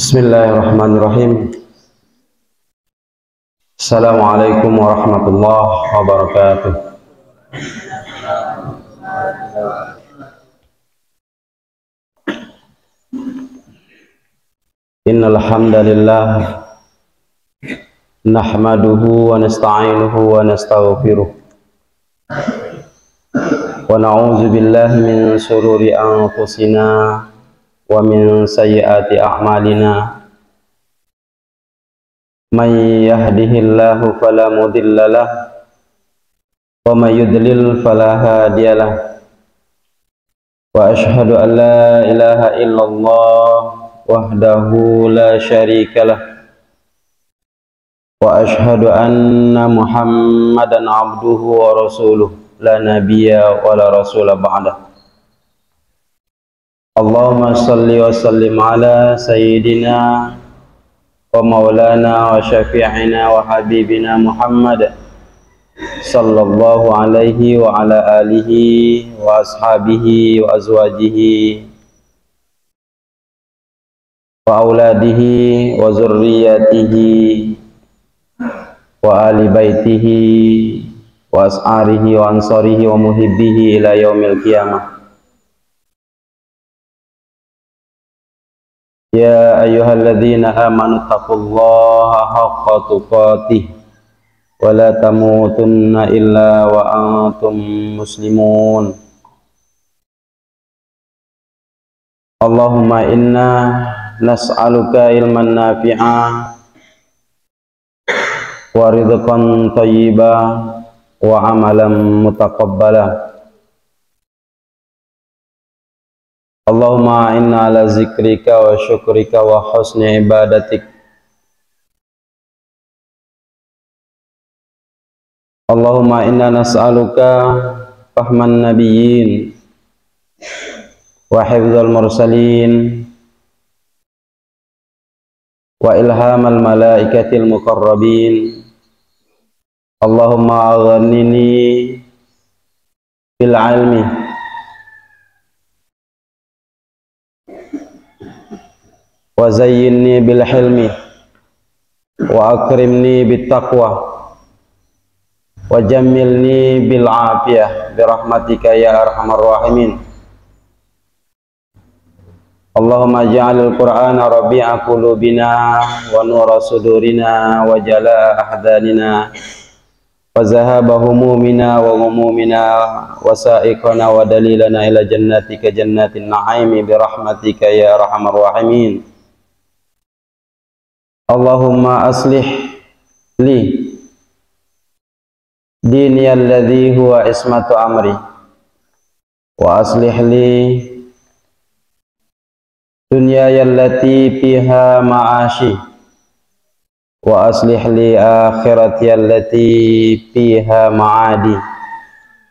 Bismillahirrahmanirrahim. Assalamualaikum warahmatullahi wabarakatuh. Innal hamdalillah nahmaduhu wa nasta'inuhu wa nastaghfiruh wa na'udzu billahi min shururi anfusina wa min sayyiati a'malina. Man yahdihillahu fala mudhillalah wa may yudlil fala hadiyalah. Wa ashhadu an la ilaha illallah wahdahu la syarikalah wa ashhadu anna Muhammadan abduhu wa rasuluh la nabiyya wa la rasula ba'dah. Allahumma salli wa sallim ala sayyidina wa maulana wa syafi'ina wa habibina Muhammad sallallahu alaihi wa ala alihi wa ashabihi wa azwajihi wa auladihi wa zurriyatihi wa ali baitihi wa as'arihi wa ansarihi wa muhibbihi ila yaumil qiyamah. Ya ayyuhalladzina amanu taqullaha haqqa tuqatih wa la tamutunna illa wa antum muslimun. Allahumma inna nas'aluka ilman nafi'a wa rizqan thayyiba wa amalan mutaqabbala. Allahumma inna ala zikrika wa syukrika wa husni ibadatik. Allahumma inna nas'aluka fahman nabiyyin wa hifdzal mursalin wa ilhamal malaikatil muqarrabin. Allahumma aghnini bil ilmi wa zayyinni bil hilmi wa akrimni bit taqwa wa jammilni bil afiyah bi rahmatika ya arhamar rahimin. Allahumma ja'alil qur'ana rabi'a qulubina wa nura sudurina wa jalaa ahdanina wa zahaba humumina wa humumina wa sa'iqana wa dalilana ila jannatika jannatin na'imi bi rahmatika ya arhamar rahimin. Allahumma aslih li dini alladhi huwa ismatu amri wa aslih li dunyaya allati fiha ma'ashi wa aslih li akhirati allati fiha ma'adi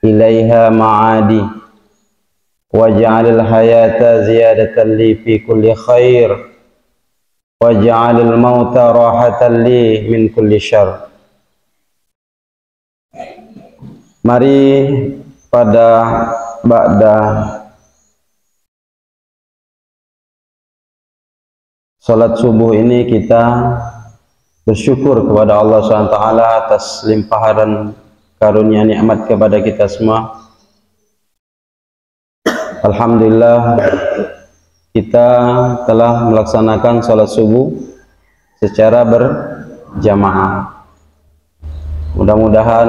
ilaiha ma'adi waj'alil hayata ziyadatan li fi kulli khair waj'alil mauta rahatan li min kulli syarr. Mari pada ba'da salat subuh ini kita bersyukur kepada Allah SWT atas limpahan karunia nikmat kepada kita semua. Alhamdulillah kita telah melaksanakan salat subuh secara berjamaah. Mudah-mudahan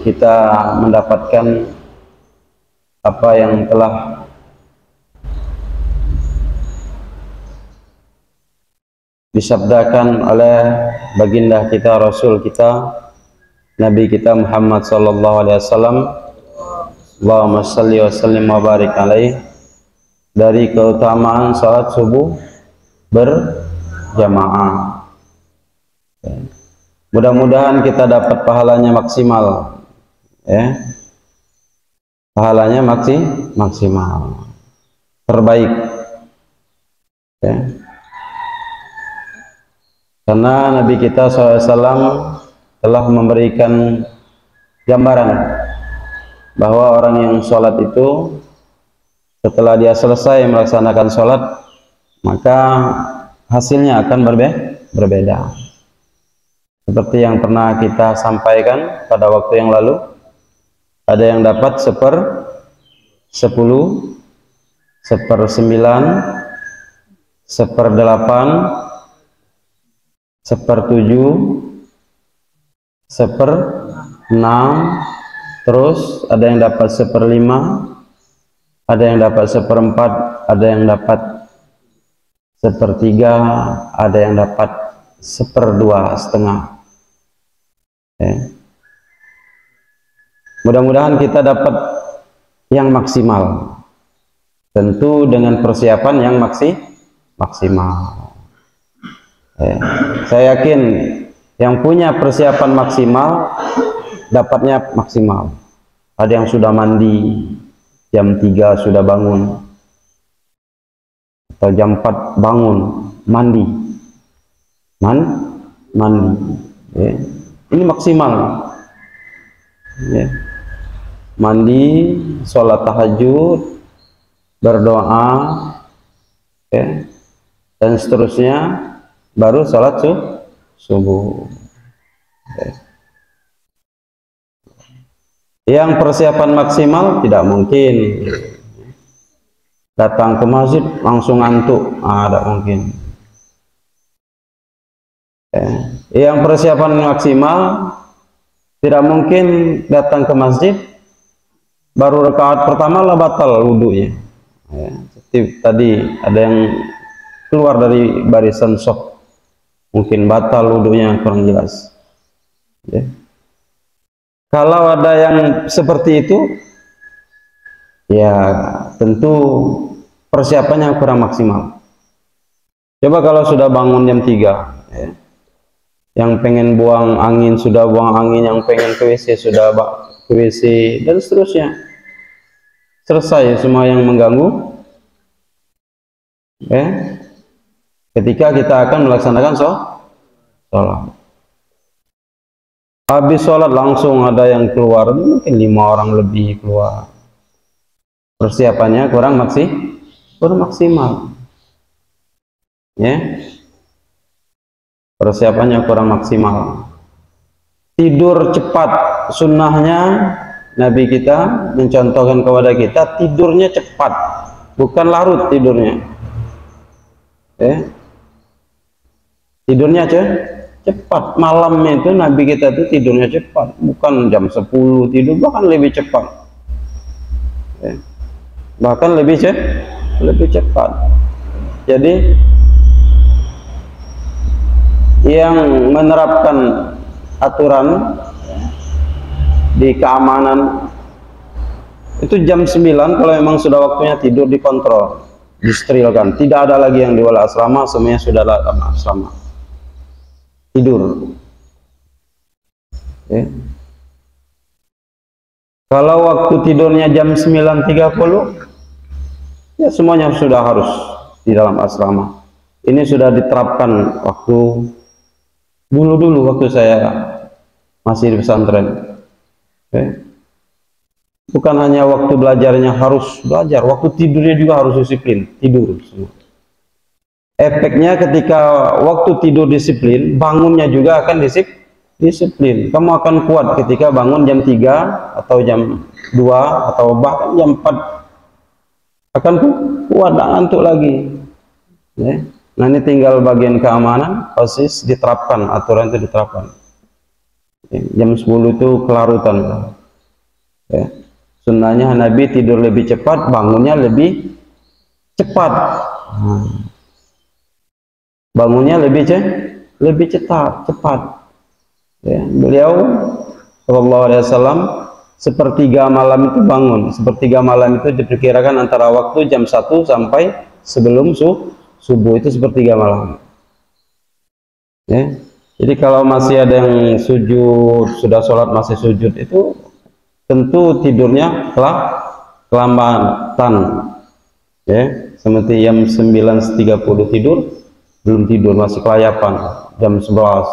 kita mendapatkan apa yang telah disabdakan oleh baginda kita, Rasul kita, Nabi kita Muhammad sallallahu alaihi wasallam. Allahumma shalli wa sallim wa barik alaihi, dari keutamaan salat subuh berjamaah. Mudah-mudahan kita dapat pahalanya maksimal, ya. Pahalanya maksimal, terbaik, ya. Karena Nabi kita SAW telah memberikan gambaran bahwa orang yang sholat itu setelah dia selesai melaksanakan sholat, maka hasilnya akan berbeda. Seperti yang pernah kita sampaikan pada waktu yang lalu, ada yang dapat 10, 1/9, 1/8, 1/7, 1/6, terus ada yang dapat 1/5, ada yang dapat 1/4, ada yang dapat 1/3, ada yang dapat 1/2,5. Mudah-mudahan kita dapat yang maksimal, tentu dengan persiapan yang maksimal. Saya yakin yang punya persiapan maksimal dapatnya maksimal. Ada yang sudah mandi jam 3 sudah bangun, atau jam 4 bangun mandi, ini maksimal. Mandi, sholat tahajud, berdoa, dan seterusnya, baru sholat subuh. Yang persiapan maksimal tidak mungkin datang ke masjid langsung ngantuk, tidak mungkin. Yang persiapan maksimal tidak mungkin datang ke masjid baru rakaat pertama lah batal wudunya. Seperti tadi ada yang keluar dari barisan saf, mungkin batal wudunya, kurang jelas. Kalau ada yang seperti itu, ya tentu persiapannya kurang maksimal. Coba kalau sudah bangun jam 3, yang pengen buang angin sudah buang angin, yang pengen ke WC sudah ke WC, dan seterusnya. Selesai semua yang mengganggu. Ketika kita akan melaksanakan sholat. Habis sholat langsung ada yang keluar, mungkin 5 orang lebih keluar. Persiapannya kurang maksimal. Persiapannya kurang maksimal. Tidur cepat, sunnahnya Nabi kita mencontohkan kepada kita tidurnya cepat, bukan larut tidurnya. Tidurnya cepat. Malamnya itu Nabi kita itu tidurnya cepat, bukan jam 10 tidur, bahkan lebih cepat. Bahkan lebih cepat. Jadi yang menerapkan aturan di keamanan itu jam 9 kalau memang sudah waktunya tidur dikontrol, disterilkan, tidak ada lagi yang di wala asrama, semuanya sudah dalam asrama tidur. Kalau waktu tidurnya jam 9.30, ya semuanya sudah harus di dalam asrama. Ini sudah diterapkan waktu dulu waktu saya masih di pesantren. Bukan hanya waktu belajarnya harus belajar, waktu tidurnya juga harus disiplin, tidur semua. Efeknya ketika waktu tidur disiplin, bangunnya juga akan disiplin. Kamu akan kuat ketika bangun jam 3 atau jam 2 atau bahkan jam 4, akan kuat, tak ngantuk lagi. Nah ini tinggal bagian keamanan, OSIS diterapkan, aturan itu diterapkan. Jam 10 itu kelarutan. Sunnahnya Nabi tidur lebih cepat, bangunnya lebih cepat. Bangunnya lebih cepat. Beliau Sallallahu Alaihi Wasallam sepertiga malam itu bangun. Sepertiga malam itu diperkirakan antara waktu jam 1 sampai sebelum subuh, itu sepertiga malam. Jadi kalau masih ada yang sujud, sudah sholat masih sujud, itu tentu tidurnya kelambatan. Seperti jam 9.30 tidur, belum tidur, masih kelayapan, jam 11.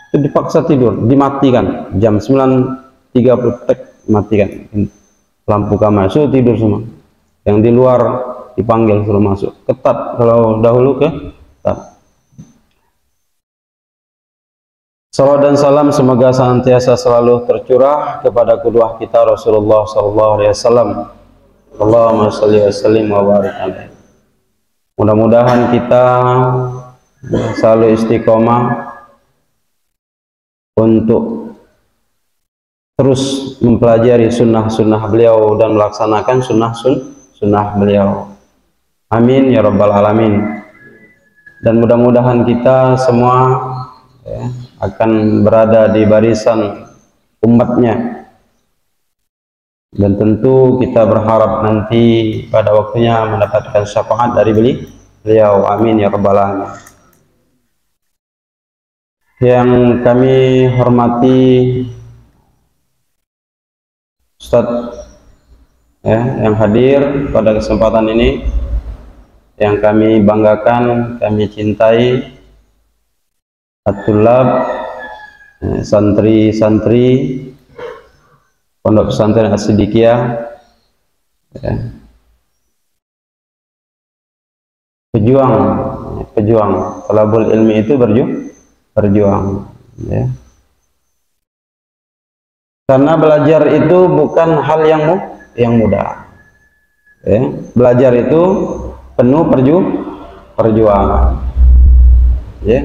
Itu dipaksa tidur, dimatikan, jam 9.30 matikan lampu kamar, suruh tidur semua. Yang di luar dipanggil suruh masuk. Ketat kalau dahulu ketat. Salawat dan salam semoga senantiasa selalu tercurah kepada qudwah kita Rasulullah sallallahu alaihi wasallam. Allahumma shalli wa sallim wa barik alaihi. Mudah-mudahan kita selalu istiqomah untuk terus mempelajari sunnah-sunnah beliau dan melaksanakan sunnah beliau. Amin ya rabbal alamin. Dan mudah-mudahan kita semua ya, akan berada di barisan umatnya. Dan tentu kita berharap nanti pada waktunya mendapatkan syafaat dari beliau. Amin ya rabbal alamin. Yang kami hormati Ustaz ya, yang hadir pada kesempatan ini, yang kami banggakan, kami cintai, at-tullab, santri-santri Pondok Pesantren As-Siddiqiyah ya. Pejuang talabul ilmi itu berjuang ya. Karena belajar itu bukan hal yang mudah ya. Belajar itu penuh perjuangan ya.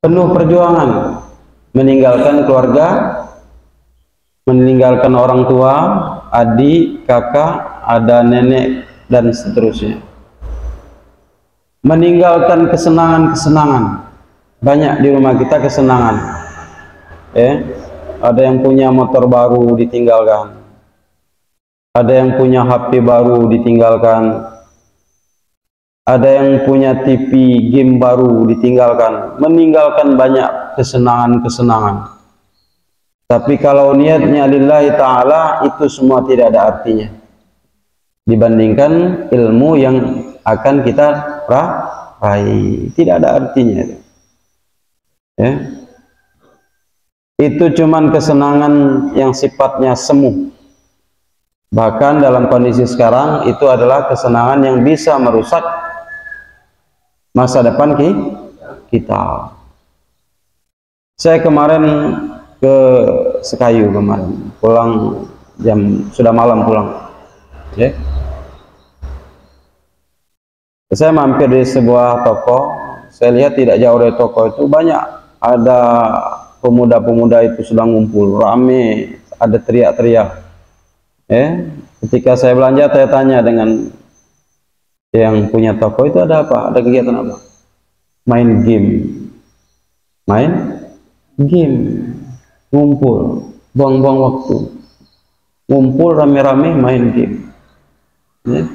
Penuh perjuangan, meninggalkan keluarga, meninggalkan orang tua, adik, kakak, ada nenek dan seterusnya. Meninggalkan kesenangan-kesenangan. Banyak di rumah kita kesenangan. Ada yang punya motor baru ditinggalkan. Ada yang punya HP baru ditinggalkan. Ada yang punya TV game baru ditinggalkan. Meninggalkan banyak kesenangan-kesenangan. Tapi kalau niatnya lillahi ta'ala, itu semua tidak ada artinya dibandingkan ilmu yang akan kita raih. Tidak ada artinya ya. Itu cuman kesenangan yang sifatnya semu. Bahkan dalam kondisi sekarang itu adalah kesenangan yang bisa merusak masa depan kita. Saya kemarin ke Sekayu kemarin, pulang sudah malam pulang ya. Saya mampir di sebuah toko, saya lihat tidak jauh dari toko itu banyak ada pemuda-pemuda itu sedang ngumpul rame, ada teriak-teriak ketika saya belanja, saya tanya dengan yang punya toko, itu ada apa, ada kegiatan apa? Main game, ngumpul, buang-buang waktu, ngumpul rame-rame main game ya.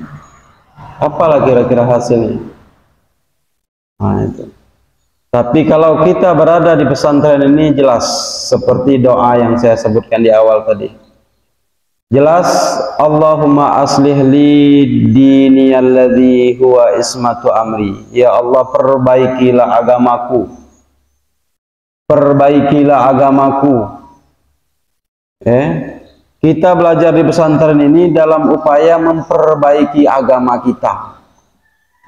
Apalah kira-kira hasilnya? Nah itu. Tapi kalau kita berada di pesantren ini, jelas seperti doa yang saya sebutkan di awal tadi, jelas, Allahumma aslih li diniyalladzi huwa ismatu amri. Ya Allah, perbaikilah agamaku, perbaikilah agamaku. Kita belajar di pesantren ini dalam upaya memperbaiki agama kita.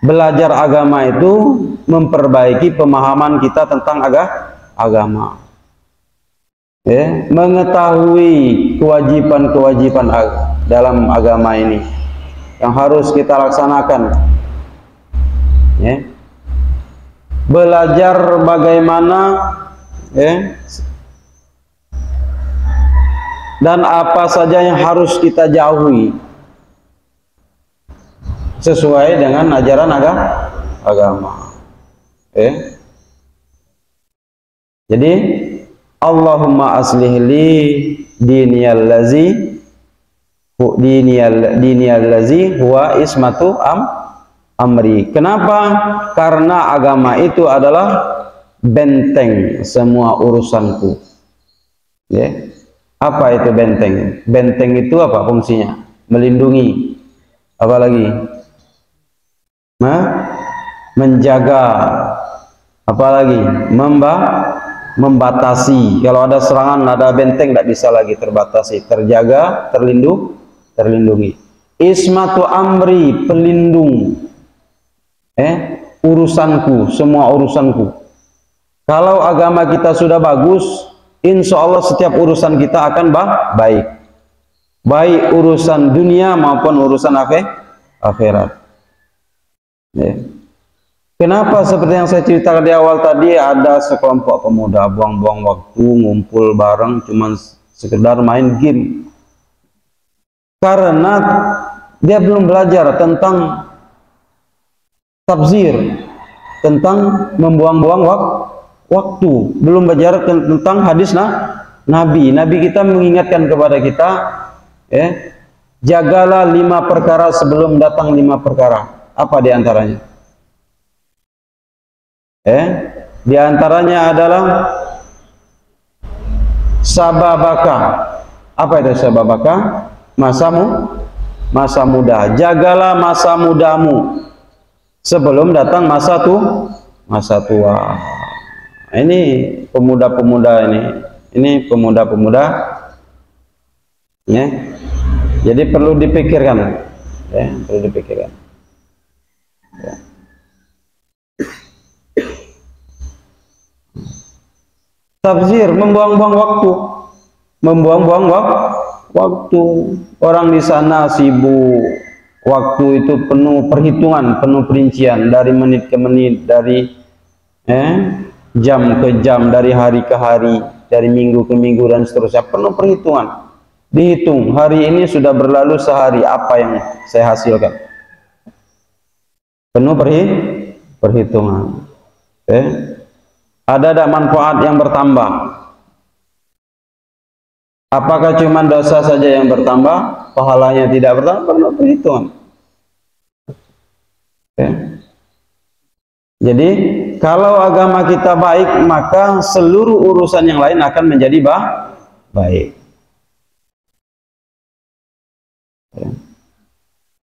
Belajar agama itu memperbaiki pemahaman kita tentang agama. Mengetahui kewajiban-kewajiban dalam agama ini yang harus kita laksanakan. Belajar bagaimana dan apa saja yang harus kita jauhi sesuai dengan ajaran agama. Jadi Allahumma aslih li diniyallazi huwa ismatu amri. Kenapa? Karena agama itu adalah benteng semua urusanku. Apa itu benteng? Benteng itu apa fungsinya? Melindungi. Apa lagi? Menjaga. Apa lagi? Membatasi. Kalau ada serangan, ada benteng, tidak bisa lagi terbatasi. Terjaga, terlindungi. ismatu amri, pelindung urusanku, semua urusanku. Kalau agama kita sudah bagus, insya Allah setiap urusan kita akan baik, baik urusan dunia maupun urusan akhirat. Kenapa seperti yang saya ceritakan di awal tadi, ada sekelompok pemuda buang-buang waktu, ngumpul bareng cuman sekedar main game, karena dia belum belajar tentang tabzir, tentang membuang-buang waktu, belum belajar tentang hadis Nabi. Nabi kita mengingatkan kepada kita, jagalah 5 perkara sebelum datang 5 perkara. Apa diantaranya? Diantaranya adalah sababaka. Apa itu sababaka? Masa muda. Jagalah masa mudamu sebelum datang masa tua. Ini pemuda-pemuda ini pemuda-pemuda, jadi perlu dipikirkan, perlu dipikirkan. Tabzir, membuang-buang waktu. Orang di sana sibuk, waktu itu penuh perhitungan, penuh perincian, dari menit ke menit, dari jam ke jam, dari hari ke hari, dari minggu ke minggu dan seterusnya, penuh perhitungan. Dihitung, hari ini sudah berlalu sehari, apa yang saya hasilkan? Penuh perhitungan. Ada manfaat yang bertambah? Apakah cuma dosa saja yang bertambah, pahalanya tidak bertambah? Penuh perhitungan. Jadi kalau agama kita baik, maka seluruh urusan yang lain akan menjadi baik.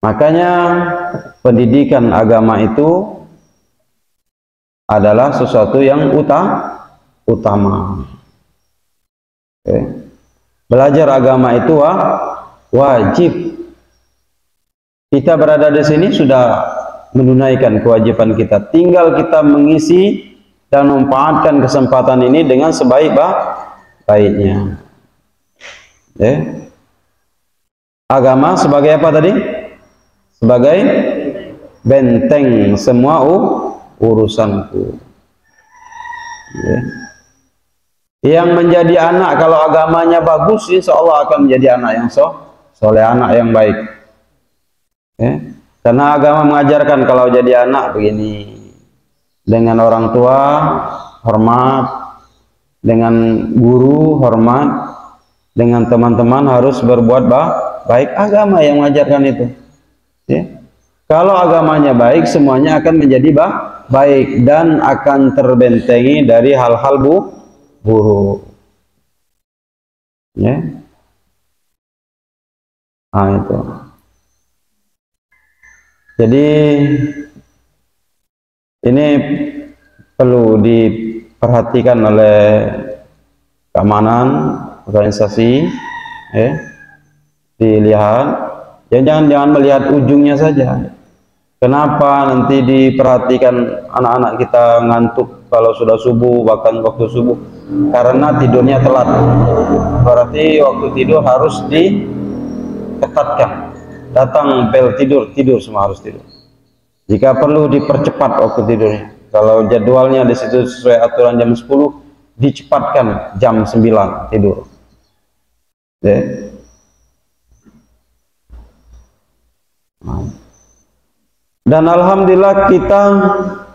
Makanya pendidikan agama itu adalah sesuatu yang utama. Belajar agama itu wajib. Kita berada di sini sudah menunaikan kewajiban kita. Tinggal kita mengisi dan memanfaatkan kesempatan ini dengan sebaik-baiknya. Agama sebagai apa tadi? Sebagai benteng semua urusanku. Yang menjadi anak kalau agamanya bagus, insya Allah akan menjadi anak yang soleh, anak yang baik. Karena agama mengajarkan kalau jadi anak begini, dengan orang tua hormat, dengan guru hormat, dengan teman-teman harus berbuat baik. Agama yang mengajarkan itu. Kalau agamanya baik, semuanya akan menjadi baik dan akan terbentengi dari hal-hal buruk. Itu. Jadi ini perlu diperhatikan oleh keamanan organisasi, dilihat, jangan melihat ujungnya saja. Kenapa nanti diperhatikan anak-anak kita ngantuk kalau sudah subuh, bahkan waktu subuh? Karena tidurnya telat. Berarti waktu tidur harus diketatkan. Datang bel tidur semua harus tidur. Jika perlu dipercepat waktu tidurnya. Kalau jadwalnya di situ sesuai aturan jam 10, dicepatkan jam 9 tidur. Dan alhamdulillah kita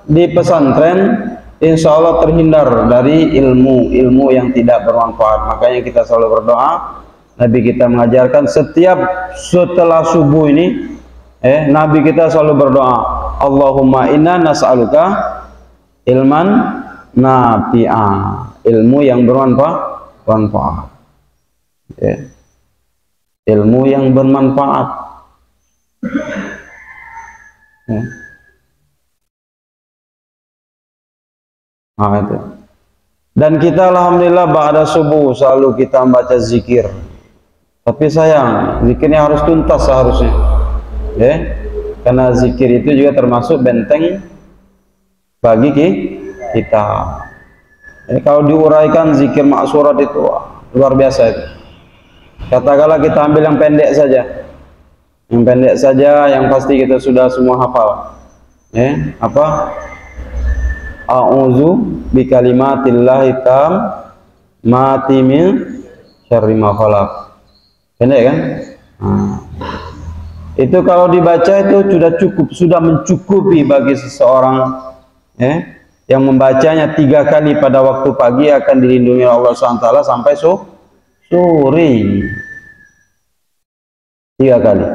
di pesantren insya Allah terhindar dari ilmu yang tidak bermanfaat. Makanya kita selalu berdoa. Nabi kita mengajarkan setiap setelah subuh ini, Nabi kita selalu berdoa, Allahumma inna nas'aluka ilman nafi'a, ilmu yang bermanfaat. Ilmu yang bermanfaat. Itu. Dan kita alhamdulillah ba'da subuh selalu kita membaca zikir. Tapi sayang, zikirnya harus tuntas seharusnya. ya. Karena zikir itu juga termasuk benteng bagi kita. Jadi kalau diuraikan zikir maksurat itu luar biasa itu. Katakanlah kita ambil yang pendek saja. Yang pendek saja yang pasti kita sudah semua hafal. Apa? A'udzu bikalimatillahi tammati min syarri ma khalaq. Pendek kan? Itu kalau dibaca itu sudah cukup, sudah mencukupi bagi seseorang yang membacanya 3 kali pada waktu pagi akan dilindungi Allah SWT sampai sore. 3 kali.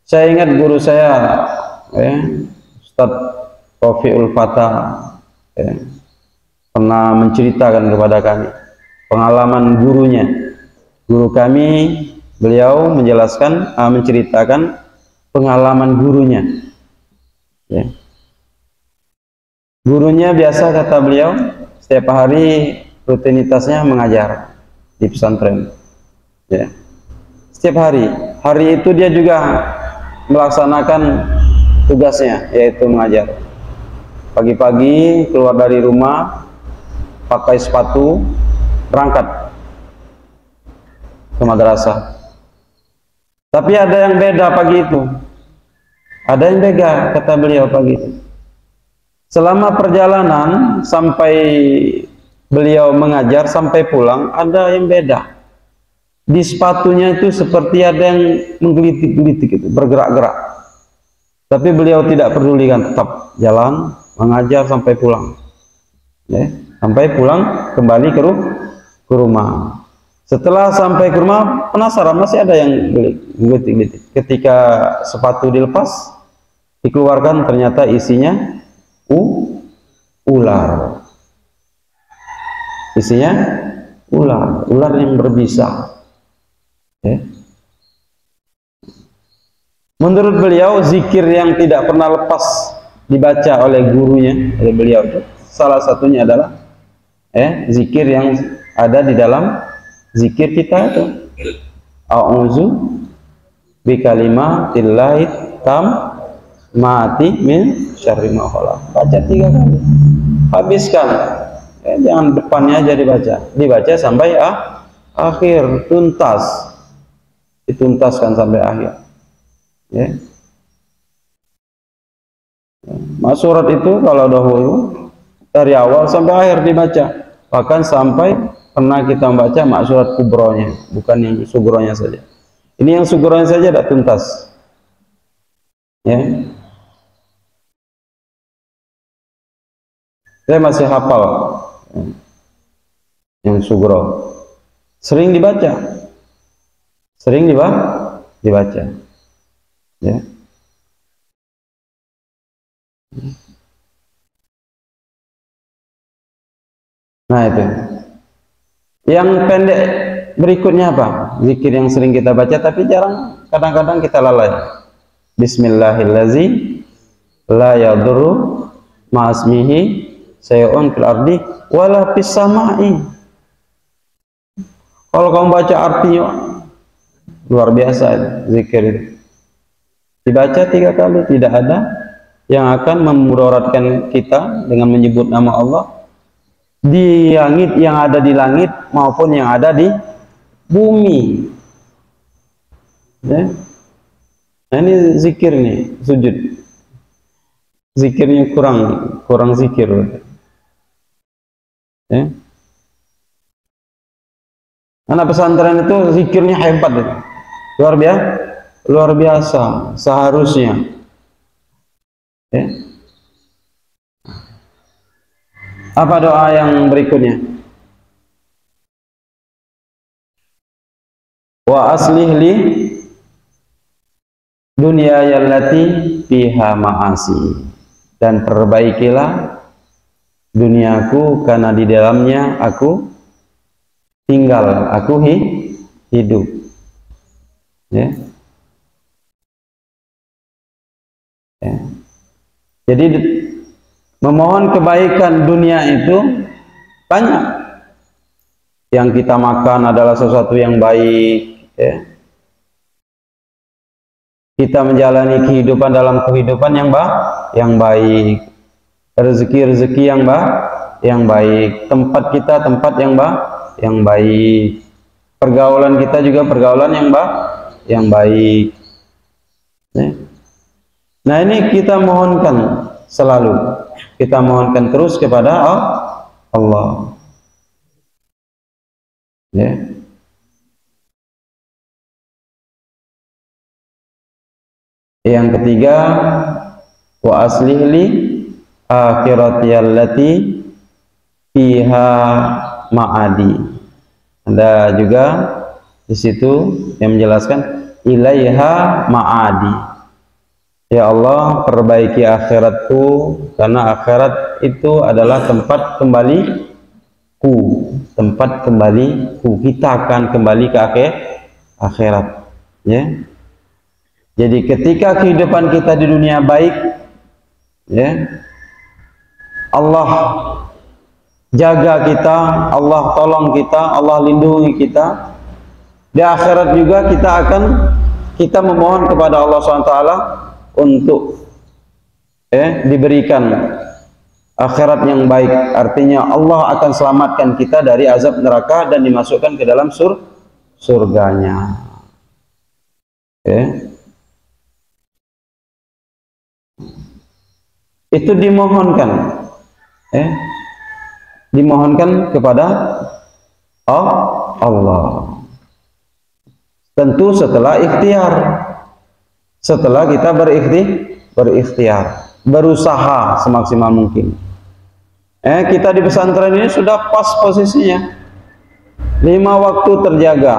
Saya ingat guru saya, Ustaz Taufiqul Fatah, pernah menceritakan kepada kami pengalaman gurunya. Guru kami, beliau menjelaskan, menceritakan pengalaman gurunya. Gurunya biasa, kata beliau, setiap hari rutinitasnya mengajar di pesantren. Setiap hari itu dia juga melaksanakan tugasnya, yaitu mengajar. Pagi-pagi keluar dari rumah, pakai sepatu, berangkat ke madrasah. Tapi ada yang beda pagi itu. Ada yang beda, kata beliau pagi itu. Selama perjalanan sampai beliau mengajar sampai pulang, ada yang beda. Di sepatunya itu seperti ada yang menggelitik-gelitik itu, bergerak-gerak. Tapi beliau tidak pedulikan, tetap jalan mengajar sampai pulang. Sampai pulang kembali ke rumah. Setelah sampai ke rumah, penasaran, masih ada yang gelitik-gelitik. Ketika sepatu dilepas, dikeluarkan, ternyata isinya ular. Isinya ular yang berbisa. Menurut beliau, zikir yang tidak pernah lepas dibaca oleh gurunya, oleh beliau itu, salah satunya adalah zikir yang ada di dalam zikir kita itu. A'udzu bikalimatillahi tammati min syarri ma khalaq. Baca 3 kali. Habiskan. Jangan depannya aja dibaca sampai akhir, tuntas. Dituntaskan sampai akhir. Maksurat itu kalau dahulu dari awal sampai akhir dibaca. Bahkan sampai pernah kita membaca maksurat kubronya, bukan yang sugronya saja. Ini yang sugronya saja tidak tuntas. Saya masih hafal yang sugro. Sering dibaca. Nah itu. Yang pendek berikutnya apa? Zikir yang sering kita baca tapi jarang, kadang-kadang kita lalai. Bismillahirrahmanirrahim. La yadurru ma'asmihi say'un fil ardi wala fis sama'i. Kalau kamu baca artinya luar biasa zikir itu. Dibaca 3 kali, tidak ada yang akan memudaratkan kita dengan menyebut nama Allah di langit, yang ada di langit maupun yang ada di bumi. Nah ini zikir nih, sujud. Zikirnya kurang zikir. Anak pesantren itu zikirnya hebat itu. Luar biasa seharusnya. Apa doa yang berikutnya? Wa aslih li dunyaya allati fiha ma'asi, dan perbaikilah duniaku karena di dalamnya aku tinggal, aku hidup. Jadi memohon kebaikan dunia itu banyak. Yang kita makan adalah sesuatu yang baik, kita menjalani kehidupan dalam kehidupan yang baik, rezeki yang baik, tempat kita tempat yang baik, pergaulan kita juga pergaulan yang baik. Nah, ini kita mohonkan selalu, kita mohonkan terus kepada Allah. Ya. Yang ketiga, wa aslih li akhirati allati fiha ma'adi. Ada juga di situ yang menjelaskan ilaiha ma'adi. Ya Allah, perbaiki akhiratku, karena akhirat itu adalah tempat kembaliku, tempat kembaliku. Kita akan kembali ke akhirat, ya. Jadi ketika kehidupan kita di dunia baik, ya, Allah jaga kita, Allah tolong kita, Allah lindungi kita. Di akhirat juga kita memohon kepada Allah SWT untuk diberikan akhirat yang baik. Artinya Allah akan selamatkan kita dari azab neraka dan dimasukkan ke dalam surganya. Itu dimohonkan, dimohonkan kepada Allah. Tentu setelah ikhtiar, setelah kita berikhtiar, berusaha semaksimal mungkin. Kita di pesantren ini sudah pas posisinya, 5 waktu terjaga,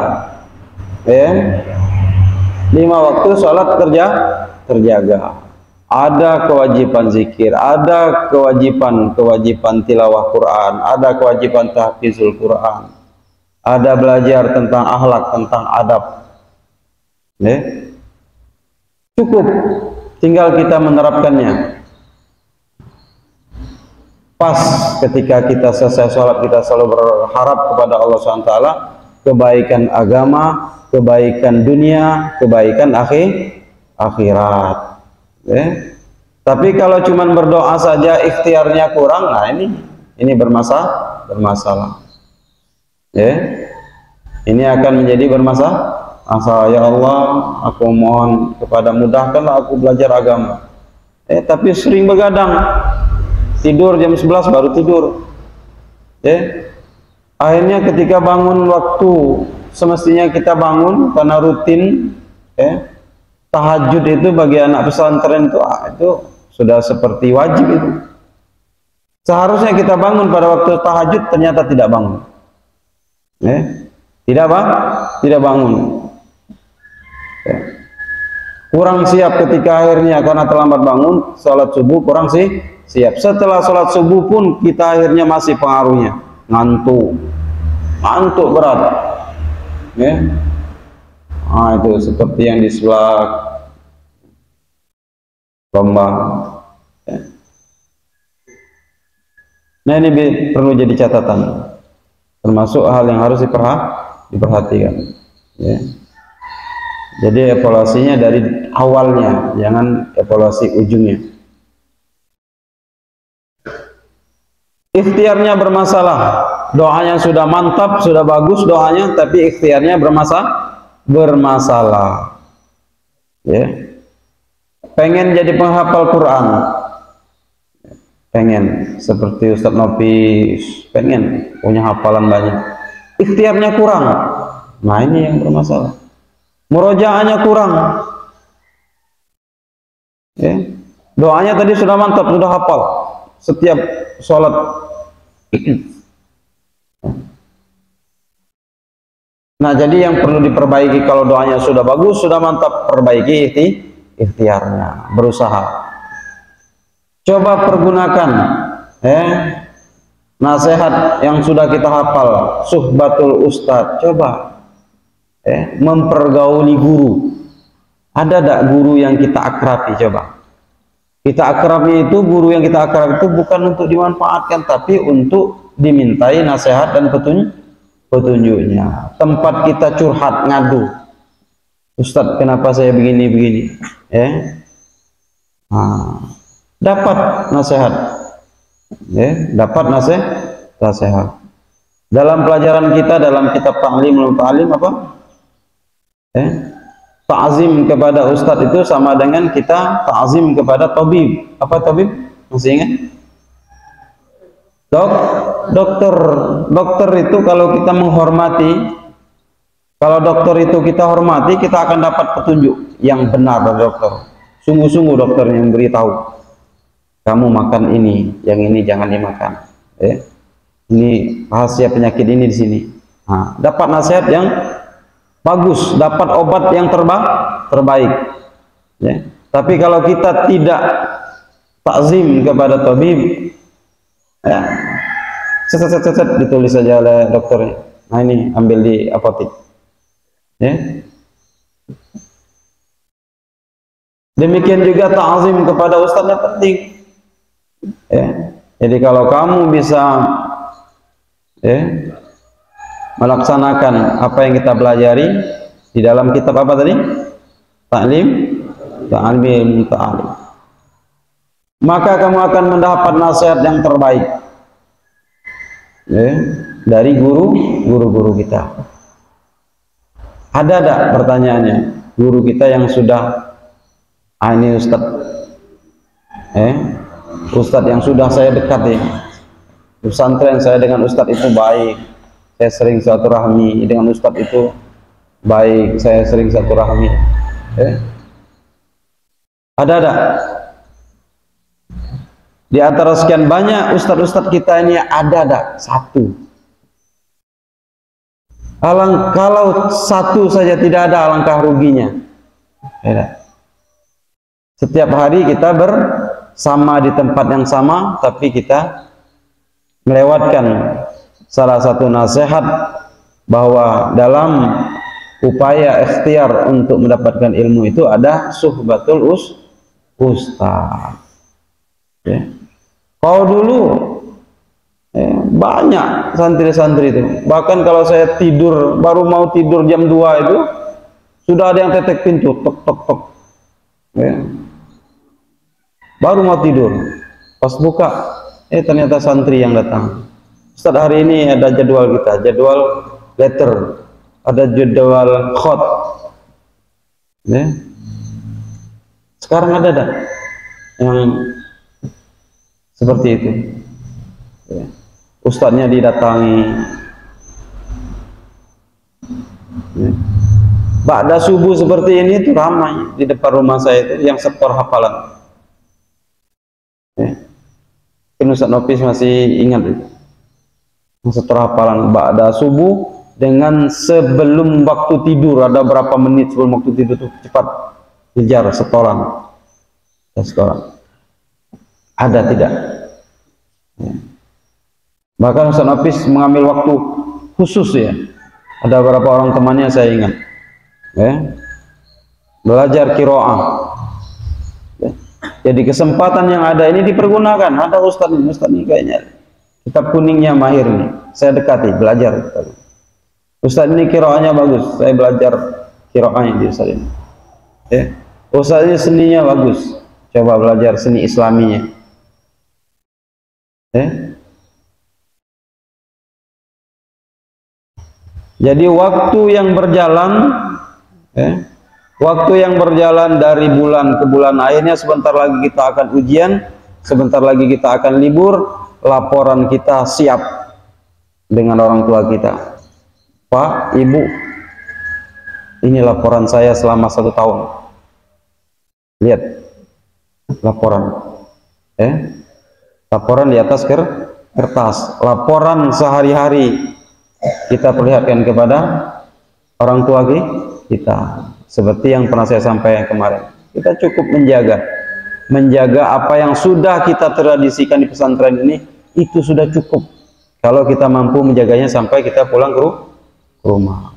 5 waktu sholat terjaga. Ada kewajiban zikir, ada kewajiban tilawah Quran, ada kewajiban tahfizul Quran, ada belajar tentang akhlak, tentang adab. Cukup, tinggal kita menerapkannya. Pas ketika kita selesai sholat, kita selalu berharap kepada Allah SWT kebaikan agama, kebaikan dunia, kebaikan akhirat. Tapi kalau cuman berdoa saja ikhtiarnya kurang, nah ini bermasalah. Ini akan menjadi bermasalah. Ya Allah, aku mohon kepada mudahkanlah aku belajar agama. Tapi sering begadang, tidur jam 11 baru tidur. Akhirnya ketika bangun waktu semestinya kita bangun karena rutin, tahajud itu bagi anak pesantren itu sudah seperti wajib itu. Seharusnya kita bangun pada waktu tahajud, ternyata tidak bangun. Tidak bangun. Kurang siap ketika akhirnya karena terlambat bangun, sholat subuh kurang siap. Setelah sholat subuh pun kita akhirnya masih pengaruhnya, ngantuk berat. Itu seperti yang di sebelah lomba. Nah, ini perlu jadi catatan, termasuk hal yang harus diperhatikan. Jadi evaluasinya dari awalnya, jangan evaluasi ujungnya. Ikhtiarnya bermasalah, doanya sudah mantap, sudah bagus doanya, tapi ikhtiarnya bermasalah. Pengen jadi penghafal Quran, pengen seperti Ustadz Nofis, pengen punya hafalan banyak, ikhtiarnya kurang. Nah, ini yang bermasalah. Murojaahnya kurang. Doanya tadi sudah mantap, sudah hafal setiap sholat. Nah, jadi yang perlu diperbaiki, kalau doanya sudah bagus, sudah mantap, perbaiki ikhtiarnya, berusaha. Coba pergunakan nasihat yang sudah kita hafal, suhbatul ustadz. Coba mempergauli guru. Ada tak guru yang kita akrabi? Coba kita akrabnya itu, guru yang kita akrab itu bukan untuk dimanfaatkan, tapi untuk dimintai nasihat dan petunjuknya. Tempat kita curhat, ngadu. Ustadz kenapa saya begini-begini, dapat nasihat, dapat nasihat. Dalam pelajaran kita dalam kitab ta'lim apa? Ta'zim kepada ustadz itu sama dengan kita ta'zim kepada tabib. Apa tabib? Masih ingat? Dokter. Dokter itu kalau kita menghormati, kalau dokter itu kita hormati, kita akan dapat petunjuk yang benar dari dokter. Sungguh-sungguh dokter yang beritahu, kamu makan ini, yang ini jangan dimakan. Ini rahasia penyakit ini di sini. Nah, dapat nasihat yang bagus, dapat obat yang terbaik. Tapi kalau kita tidak takzim kepada tabib, ditulis saja oleh dokternya. Nah ini ambil di apotek. Demikian juga ta'zim kepada ustadznya penting. Jadi kalau kamu bisa melaksanakan apa yang kita pelajari di dalam kitab apa tadi? Ta'lim, maka kamu akan mendapat nasihat yang terbaik dari guru-guru kita. Ada tak pertanyaannya? Guru kita yang sudah ini Ustadz yang sudah saya dekati, pesantren saya dengan Ustadz itu baik, saya sering silaturahmi dengan Ustadz itu baik, saya sering silaturahmi. Ada di antara sekian banyak ustadz-ustadz kita ini ada satu. Kalau satu saja tidak ada, alangkah ruginya. Setiap hari kita bersama di tempat yang sama, tapi kita melewatkan salah satu nasihat bahwa dalam upaya ikhtiar untuk mendapatkan ilmu itu ada suhbatul ustaz. Kalau dulu banyak santri-santri itu, bahkan kalau saya tidur, baru mau tidur jam 2 itu sudah ada yang tetek pintu, tok tok tok, baru mau tidur, pas buka ternyata santri yang datang. Ustaz, hari ini ada jadwal kita, jadwal letter, ada jadwal khot. Sekarang ada yang seperti itu. Ustadznya didatangi. Ba'da subuh seperti ini itu ramai di depan rumah saya itu yang setor hafalan. Ustaz Nopis masih ingat itu. Setor hafalan ba'da subuh dengan sebelum waktu tidur, ada berapa menit sebelum waktu tidur itu cepat kejar setoran. Ada tidak? Bahkan Ustaz Nafis mengambil waktu khusus ya. Ada beberapa orang temannya saya ingat, belajar qiraah. Jadi kesempatan yang ada ini dipergunakan. Ada ustaz ini kayaknya kitab kuningnya mahir nih, saya dekati, belajar. Ustaz ini qiraahnya bagus, saya belajar qiraahnya di ustaz ini. Ustaz ini seninya bagus, coba belajar seni islaminya. Jadi waktu yang berjalan dari bulan ke bulan, akhirnya sebentar lagi kita akan ujian, sebentar lagi kita akan libur, laporan kita siap dengan orang tua kita. Pak, Ibu, ini laporan saya selama 1 tahun. Lihat laporan, laporan di atas kertas, laporan sehari-hari kita perlihatkan kepada orang tua kita. Seperti yang pernah saya sampaikan kemarin, kita cukup menjaga apa yang sudah kita tradisikan di pesantren ini, itu sudah cukup. Kalau kita mampu menjaganya sampai kita pulang ke rumah.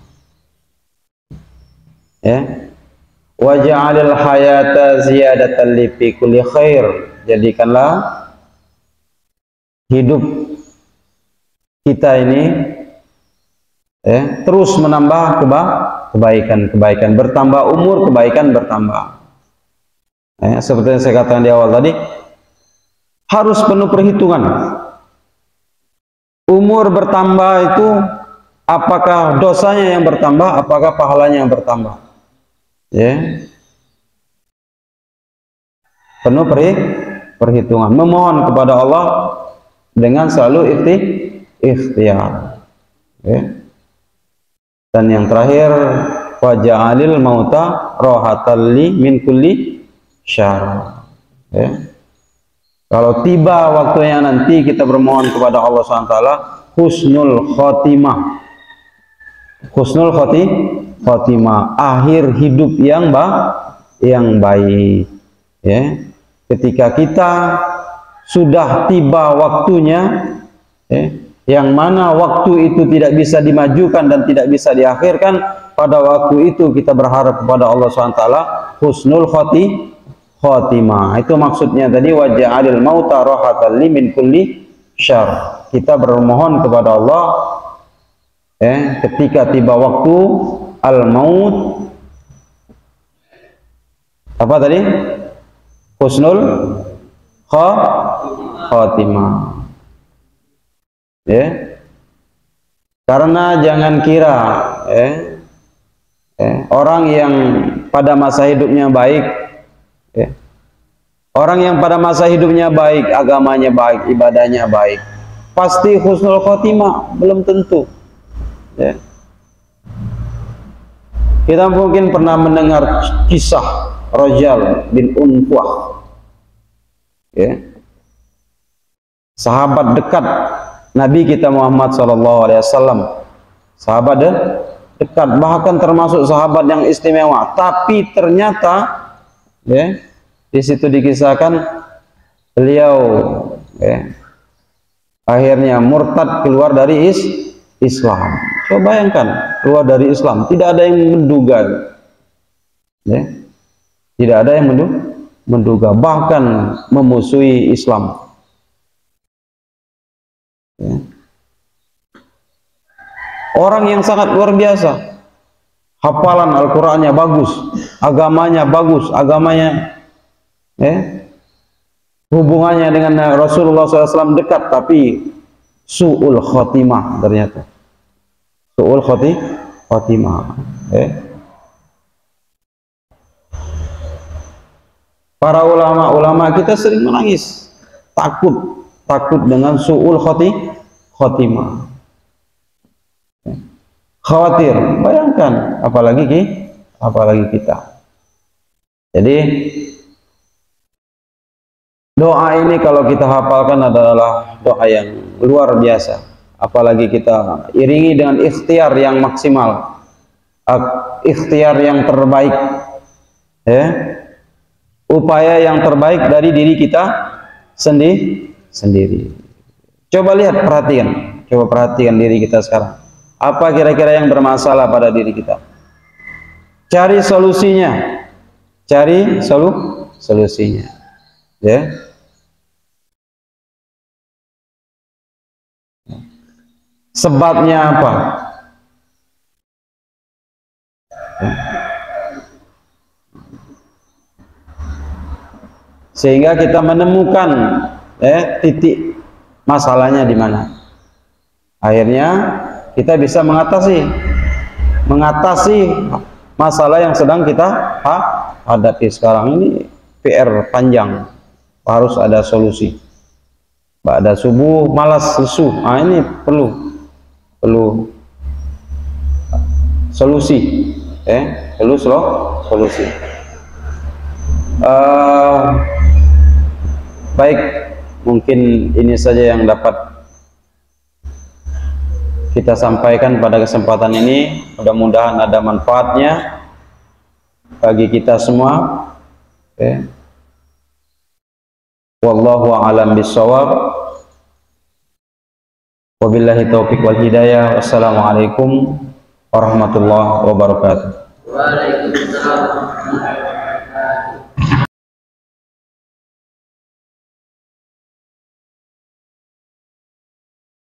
Wa ja'alil hayata ziyadatan li fi kulli khair. Jadikanlah hidup kita ini terus menambah kebaikan-kebaikan, bertambah umur kebaikan bertambah. Seperti yang saya katakan di awal tadi, harus penuh perhitungan. Umur bertambah itu apakah dosanya yang bertambah, apakah pahalanya yang bertambah? Ya. Penuh perhitungan, memohon kepada Allah dengan selalu ikhtiar. Ya. Dan yang terakhir, waja'alil mauta rohatan li min kulli syarr. Ya. Kalau tiba waktunya nanti kita bermohon kepada Allah SWT, husnul khotimah. Husnul khotimah, akhir hidup yang baik. Ya. Ketika kita sudah tiba waktunya, ya, yang mana waktu itu tidak bisa dimajukan dan tidak bisa diakhirkan, pada waktu itu kita berharap kepada Allah SWT husnul khotimah. Itu maksudnya tadi, waja'alil mauta rohatan li min kulli syarr. Kita bermohon kepada Allah ketika tiba waktu al-maut, apa tadi? Husnul khotimah. Ya. Karena jangan kira orang yang pada masa hidupnya baik, orang yang pada masa hidupnya baik, agamanya baik, ibadahnya baik, pasti husnul khotimah. Belum tentu. Ya. Kita mungkin pernah mendengar kisah Rajal bin Unqwah, ya, sahabat dekat Nabi kita Muhammad SAW, sahabat dekat, bahkan termasuk sahabat yang istimewa. Tapi ternyata, ya, di situ dikisahkan beliau akhirnya murtad, keluar dari Islam. Coba bayangkan, keluar dari Islam, tidak ada yang menduga, ya. Tidak ada yang menduga, bahkan memusuhi Islam. Ya. Orang yang sangat luar biasa, hafalan Al-Qur'annya bagus, agamanya bagus, hubungannya dengan Rasulullah SAW dekat, tapi su'ul khotimah ternyata. Su'ul khotimah. Para ulama kita sering menangis, takut dengan su'ul khotimah. Khawatir, bayangkan, apalagi kita. Jadi doa ini kalau kita hafalkan adalah doa yang luar biasa, apalagi kita iringi dengan ikhtiar yang maksimal, ikhtiar yang terbaik, upaya yang terbaik dari diri kita sendiri. Coba lihat, perhatikan diri kita sekarang. Apa kira-kira yang bermasalah pada diri kita? Cari solusinya. Solusinya. Ya. Sebabnya apa? Sehingga kita menemukan titik masalahnya di mana. Akhirnya kita bisa mengatasi masalah yang sedang kita hadapi sekarang ini. PR panjang, harus ada solusi. Pada subuh malas lesu, ini perlu solusi, solusi. Baik, mungkin ini saja yang dapat kita sampaikan pada kesempatan ini. Mudah-mudahan ada manfaatnya bagi kita semua. Wallahu a'lam bishawab. Wabillahi taufiq wal hidayah. Wassalamualaikum warahmatullahi wabarakatuh. Waalaikumsalam.